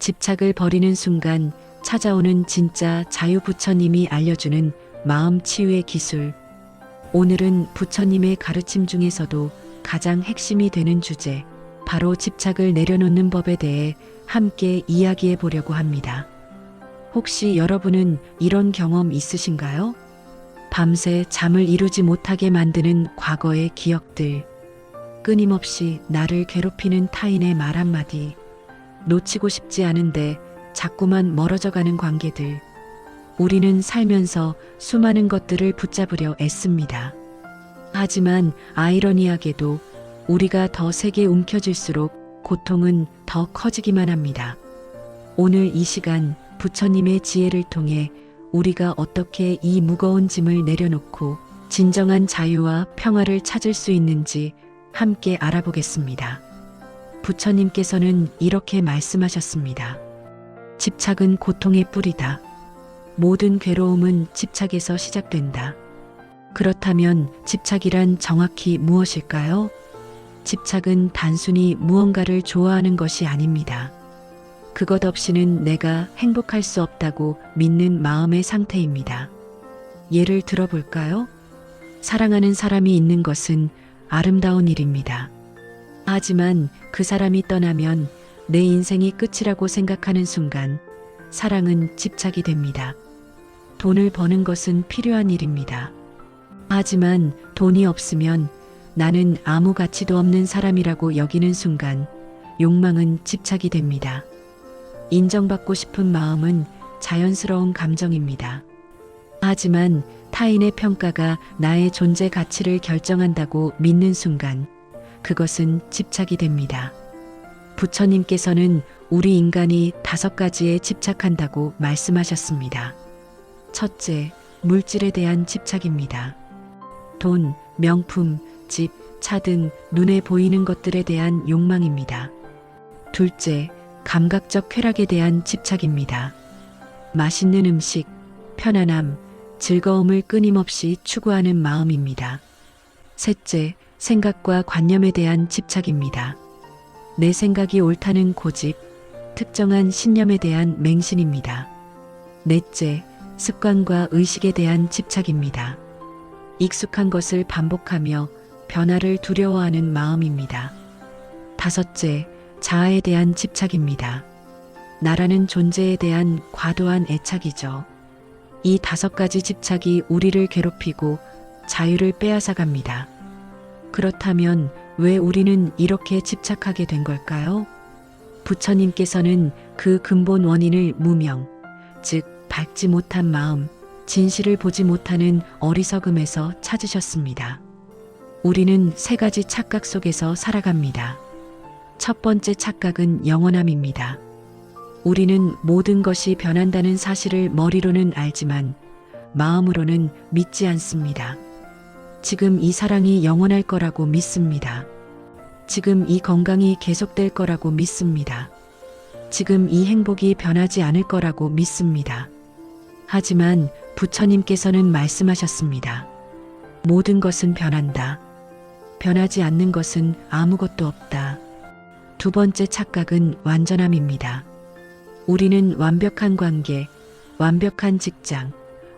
집착을 버리는 순간 찾아오는 진짜 자유. 부처님이 알려주는 마음 치유의 기술. 오늘은 부처님의 가르침 중에서도 가장 핵심이 되는 주제, 바로 집착을 내려놓는 법에 대해 함께 이야기해 보려고 합니다. 혹시 여러분은 이런 경험 있으신가요? 밤새 잠을 이루지 못하게 만드는 과거의 기억들, 끊임없이 나를 괴롭히는 타인의 말 한마디, 놓치고 싶지 않은데 자꾸만 멀어져가는 관계들. 우리는 살면서 수많은 것들을 붙잡으려 애씁니다. 하지만 아이러니하게도 우리가 더 세게 움켜쥘수록 고통은 더 커지기만 합니다. 오늘 이 시간 부처님의 지혜를 통해 우리가 어떻게 이 무거운 짐을 내려놓고 진정한 자유와 평화를 찾을 수 있는지 함께 알아보겠습니다. 부처님께서는 이렇게 말씀하셨습니다. 집착은 고통의 뿌리다. 모든 괴로움은 집착에서 시작된다. 그렇다면 집착이란 정확히 무엇일까요? 집착은 단순히 무언가를 좋아하는 것이 아닙니다. 그것 없이는 내가 행복할 수 없다고 믿는 마음의 상태입니다. 예를 들어볼까요? 사랑하는 사람이 있는 것은 아름다운 일입니다. 하지만 그 사람이 떠나면 내 인생이 끝이라고 생각하는 순간 사랑은 집착이 됩니다. 돈을 버는 것은 필요한 일입니다. 하지만 돈이 없으면 나는 아무 가치도 없는 사람이라고 여기는 순간 욕망은 집착이 됩니다. 인정받고 싶은 마음은 자연스러운 감정입니다. 하지만 타인의 평가가 나의 존재 가치를 결정한다고 믿는 순간 그것은 집착이 됩니다. 부처님께서는 우리 인간이 5가지에 집착한다고 말씀하셨습니다. 첫째, 물질에 대한 집착입니다. 돈, 명품, 집, 차 등 눈에 보이는 것들에 대한 욕망입니다. 둘째, 감각적 쾌락에 대한 집착입니다. 맛있는 음식, 편안함, 즐거움을 끊임없이 추구하는 마음입니다. 셋째, 생각과 관념에 대한 집착입니다. 내 생각이 옳다는 고집, 특정한 신념에 대한 맹신입니다. 넷째, 습관과 의식에 대한 집착입니다. 익숙한 것을 반복하며 변화를 두려워하는 마음입니다. 다섯째, 자아에 대한 집착입니다. 나라는 존재에 대한 과도한 애착이죠. 이 5가지 집착이 우리를 괴롭히고 자유를 빼앗아갑니다. 그렇다면 왜 우리는 이렇게 집착하게 된 걸까요? 부처님께서는 그 근본 원인을 무명, 즉 밝지 못한 마음, 진실을 보지 못하는 어리석음에서 찾으셨습니다. 우리는 3가지 착각 속에서 살아갑니다. 첫 번째 착각은 영원함입니다. 우리는 모든 것이 변한다는 사실을 머리로는 알지만 마음으로는 믿지 않습니다. 지금 이 사랑이 영원할 거라고 믿습니다. 지금 이 건강이 계속될 거라고 믿습니다. 지금 이 행복이 변하지 않을 거라고 믿습니다. 하지만 부처님께서는 말씀하셨습니다. 모든 것은 변한다. 변하지 않는 것은 아무것도 없다. 두 번째 착각은 완전함입니다. 우리는 완벽한 관계, 완벽한 직장,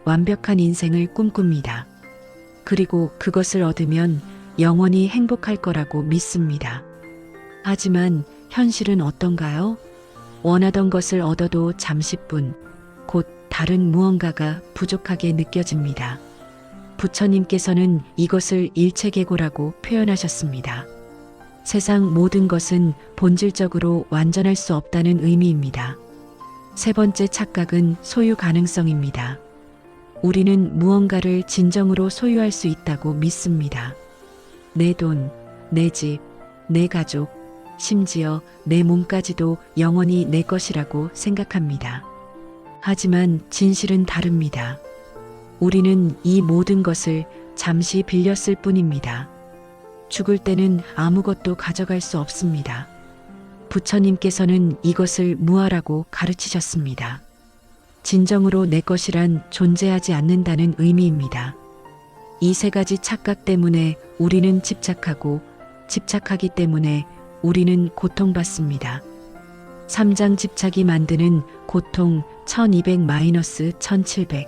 완벽한 인생을 꿈꿉니다. 그리고 그것을 얻으면 영원히 행복할 거라고 믿습니다. 하지만 현실은 어떤가요? 원하던 것을 얻어도 잠시뿐, 곧 다른 무언가가 부족하게 느껴집니다. 부처님께서는 이것을 일체계고라고 표현하셨습니다. 세상 모든 것은 본질적으로 완전할 수 없다는 의미입니다. 세 번째 착각은 소유 가능성입니다. 우리는 무언가를 진정으로 소유할 수 있다고 믿습니다. 내 돈, 내 집, 내 가족, 심지어 내 몸까지도 영원히 내 것이라고 생각합니다. 하지만 진실은 다릅니다. 우리는 이 모든 것을 잠시 빌렸을 뿐입니다. 죽을 때는 아무것도 가져갈 수 없습니다. 부처님께서는 이것을 무아라고 가르치셨습니다. 진정으로 내 것이란 존재하지 않는다는 의미입니다. 이 3가지 착각 때문에 우리는 집착하고 집착하기 때문에 우리는 고통받습니다. 3장 집착이 만드는 고통 1200-1700.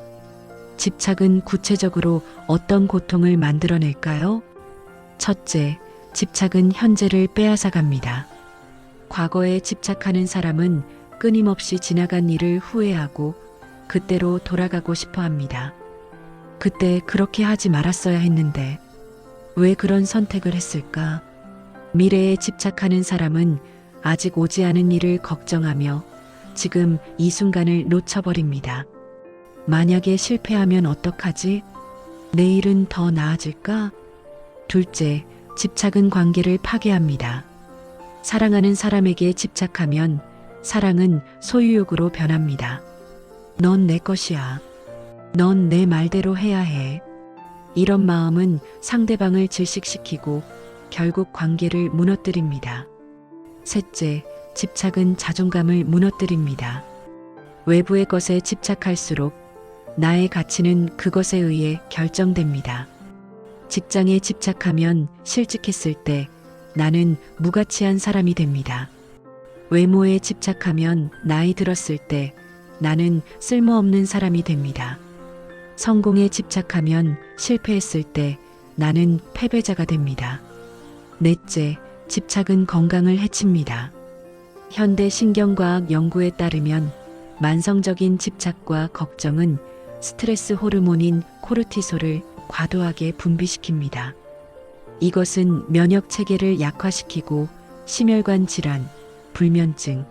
집착은 구체적으로 어떤 고통을 만들어낼까요? 첫째, 집착은 현재를 빼앗아갑니다. 과거에 집착하는 사람은 끊임없이 지나간 일을 후회하고 그때로 돌아가고 싶어 합니다. 그때 그렇게 하지 말았어야 했는데 왜 그런 선택을 했을까? 미래에 집착하는 사람은 아직 오지 않은 일을 걱정하며 지금 이 순간을 놓쳐버립니다. 만약에 실패하면 어떡하지? 내일은 더 나아질까? 둘째, 집착은 관계를 파괴합니다. 사랑하는 사람에게 집착하면 사랑은 소유욕으로 변합니다. 넌 내 것이야. 넌 내 말대로 해야 해. 이런 마음은 상대방을 질식시키고 결국 관계를 무너뜨립니다. 셋째, 집착은 자존감을 무너뜨립니다. 외부의 것에 집착할수록 나의 가치는 그것에 의해 결정됩니다. 직장에 집착하면 실직했을 때 나는 무가치한 사람이 됩니다. 외모에 집착하면 나이 들었을 때 나는 쓸모없는 사람이 됩니다. 성공에 집착하면 실패했을 때 나는 패배자가 됩니다. 넷째, 집착은 건강을 해칩니다. 현대 신경과학 연구에 따르면 만성적인 집착과 걱정은 스트레스 호르몬인 코르티솔을 과도하게 분비시킵니다. 이것은 면역 체계를 약화시키고 심혈관 질환, 불면증,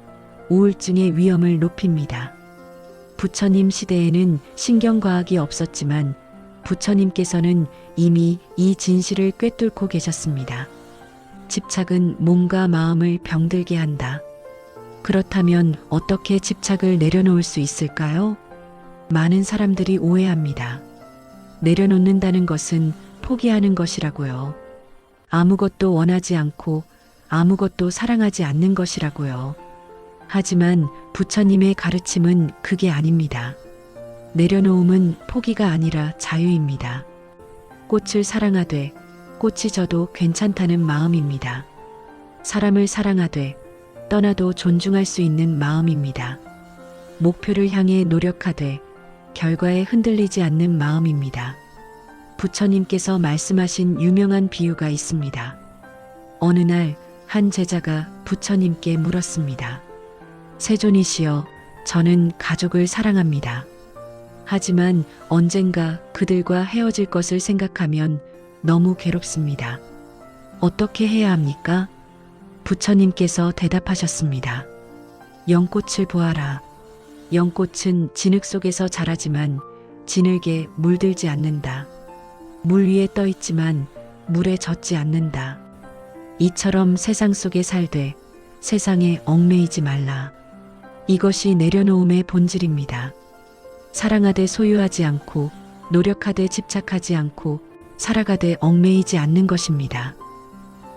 우울증의 위험을 높입니다. 부처님 시대에는 신경과학이 없었지만 부처님께서는 이미 이 진실을 꿰뚫고 계셨습니다. 집착은 몸과 마음을 병들게 한다. 그렇다면 어떻게 집착을 내려놓을 수 있을까요? 많은 사람들이 오해합니다. 내려놓는다는 것은 포기하는 것이라고요. 아무것도 원하지 않고 아무것도 사랑하지 않는 것이라고요. 하지만 부처님의 가르침은 그게 아닙니다. 내려놓음은 포기가 아니라 자유입니다. 꽃을 사랑하되 꽃이 져도 괜찮다는 마음입니다. 사람을 사랑하되 떠나도 존중할 수 있는 마음입니다. 목표를 향해 노력하되 결과에 흔들리지 않는 마음입니다. 부처님께서 말씀하신 유명한 비유가 있습니다. 어느 날 한 제자가 부처님께 물었습니다. 세존이시여, 저는 가족을 사랑합니다. 하지만 언젠가 그들과 헤어질 것을 생각하면 너무 괴롭습니다. 어떻게 해야 합니까? 부처님께서 대답하셨습니다. 연꽃을 보아라. 연꽃은 진흙 속에서 자라지만 진흙에 물들지 않는다. 물 위에 떠 있지만 물에 젖지 않는다. 이처럼 세상 속에 살되 세상에 얽매이지 말라. 이것이 내려놓음의 본질입니다. 사랑하되 소유하지 않고 노력하되 집착하지 않고 살아가되 얽매이지 않는 것입니다.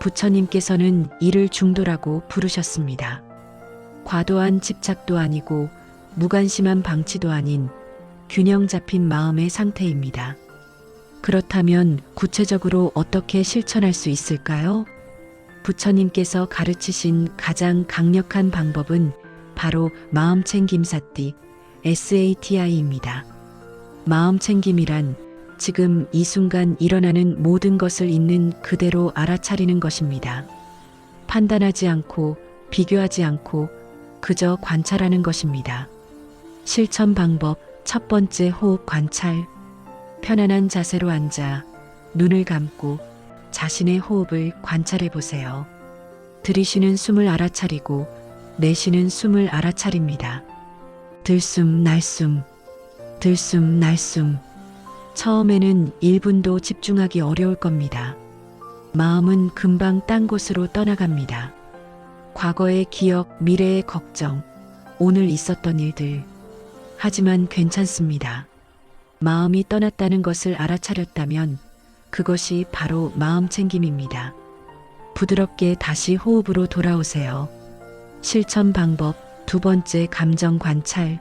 부처님께서는 이를 중도라고 부르셨습니다. 과도한 집착도 아니고 무관심한 방치도 아닌 균형 잡힌 마음의 상태입니다. 그렇다면 구체적으로 어떻게 실천할 수 있을까요? 부처님께서 가르치신 가장 강력한 방법은 바로 마음챙김사띠, SATI입니다. 마음챙김이란 지금 이 순간 일어나는 모든 것을 있는 그대로 알아차리는 것입니다. 판단하지 않고 비교하지 않고 그저 관찰하는 것입니다. 실천 방법 첫 번째, 호흡 관찰. 편안한 자세로 앉아 눈을 감고 자신의 호흡을 관찰해 보세요. 들이쉬는 숨을 알아차리고 내쉬는 숨을 알아차립니다. 들숨 날숨, 들숨 날숨. 처음에는 1분도 집중하기 어려울 겁니다. 마음은 금방 딴 곳으로 떠나갑니다. 과거의 기억, 미래의 걱정, 오늘 있었던 일들. 하지만 괜찮습니다. 마음이 떠났다는 것을 알아차렸다면 그것이 바로 마음챙김입니다. 부드럽게 다시 호흡으로 돌아오세요. 실천 방법 두 번째, 감정 관찰.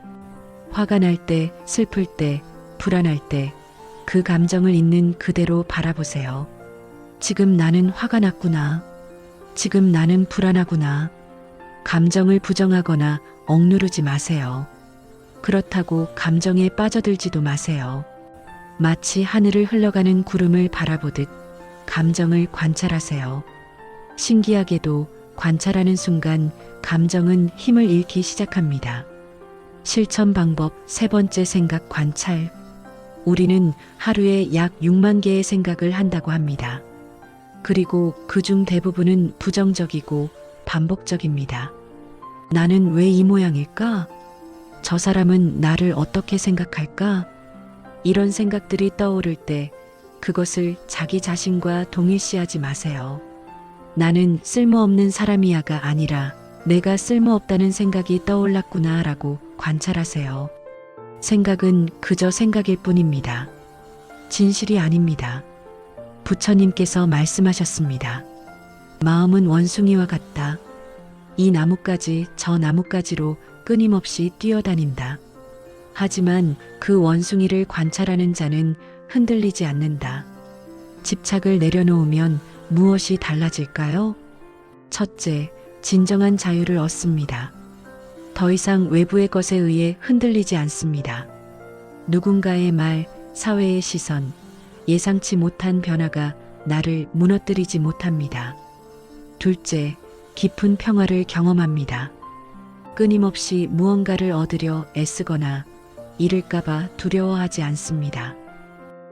화가 날 때, 슬플 때, 불안할 때 그 감정을 있는 그대로 바라보세요. 지금 나는 화가 났구나. 지금 나는 불안하구나. 감정을 부정하거나 억누르지 마세요. 그렇다고 감정에 빠져들지도 마세요. 마치 하늘을 흘러가는 구름을 바라보듯 감정을 관찰하세요. 신기하게도 관찰하는 순간 감정은 힘을 잃기 시작합니다. 실천 방법 세 번째, 생각 관찰. 우리는 하루에 약 6만 개의 생각을 한다고 합니다. 그리고 그중 대부분은 부정적이고 반복적입니다. 나는 왜 이 모양일까? 저 사람은 나를 어떻게 생각할까? 이런 생각들이 떠오를 때 그것을 자기 자신과 동일시하지 마세요. 나는 쓸모없는 사람이야가 아니라 내가 쓸모없다는 생각이 떠올랐구나 라고 관찰하세요. 생각은 그저 생각일 뿐입니다. 진실이 아닙니다. 부처님께서 말씀하셨습니다. 마음은 원숭이와 같다. 이 나뭇가지 저 나뭇가지로 끊임없이 뛰어다닌다. 하지만 그 원숭이를 관찰하는 자는 흔들리지 않는다. 집착을 내려놓으면 무엇이 달라질까요? 첫째, 진정한 자유를 얻습니다. 더 이상 외부의 것에 의해 흔들리지 않습니다. 누군가의 말, 사회의 시선, 예상치 못한 변화가 나를 무너뜨리지 못합니다. 둘째, 깊은 평화를 경험합니다. 끊임없이 무언가를 얻으려 애쓰거나 잃을까봐 두려워하지 않습니다.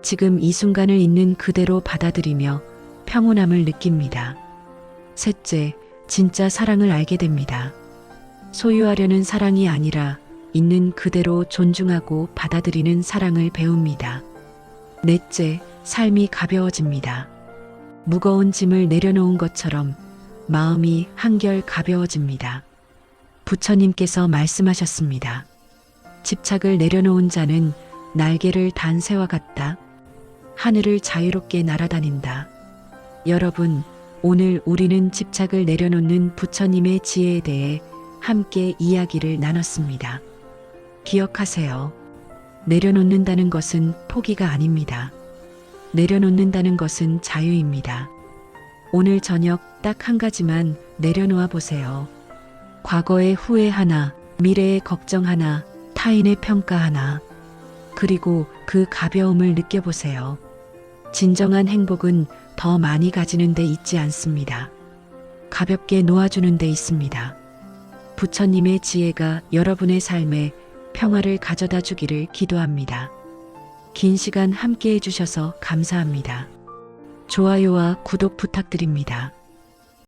지금 이 순간을 있는 그대로 받아들이며 평온함을 느낍니다. 셋째, 진짜 사랑을 알게 됩니다. 소유하려는 사랑이 아니라 있는 그대로 존중하고 받아들이는 사랑을 배웁니다. 넷째, 삶이 가벼워집니다. 무거운 짐을 내려놓은 것처럼 마음이 한결 가벼워집니다. 부처님께서 말씀하셨습니다. 집착을 내려놓은 자는 날개를 단 새와 같다. 하늘을 자유롭게 날아다닌다. 여러분, 오늘 우리는 집착을 내려놓는 부처님의 지혜에 대해 함께 이야기를 나눴습니다. 기억하세요. 내려놓는다는 것은 포기가 아닙니다. 내려놓는다는 것은 자유입니다. 오늘 저녁 딱 한 가지만 내려놓아 보세요. 과거의 후회 하나, 미래의 걱정 하나, 타인의 평가 하나. 그리고 그 가벼움을 느껴보세요. 진정한 행복은 더 많이 가지는 데 있지 않습니다. 가볍게 놓아주는 데 있습니다. 부처님의 지혜가 여러분의 삶에 평화를 가져다 주기를 기도합니다. 긴 시간 함께 해주셔서 감사합니다. 좋아요와 구독 부탁드립니다.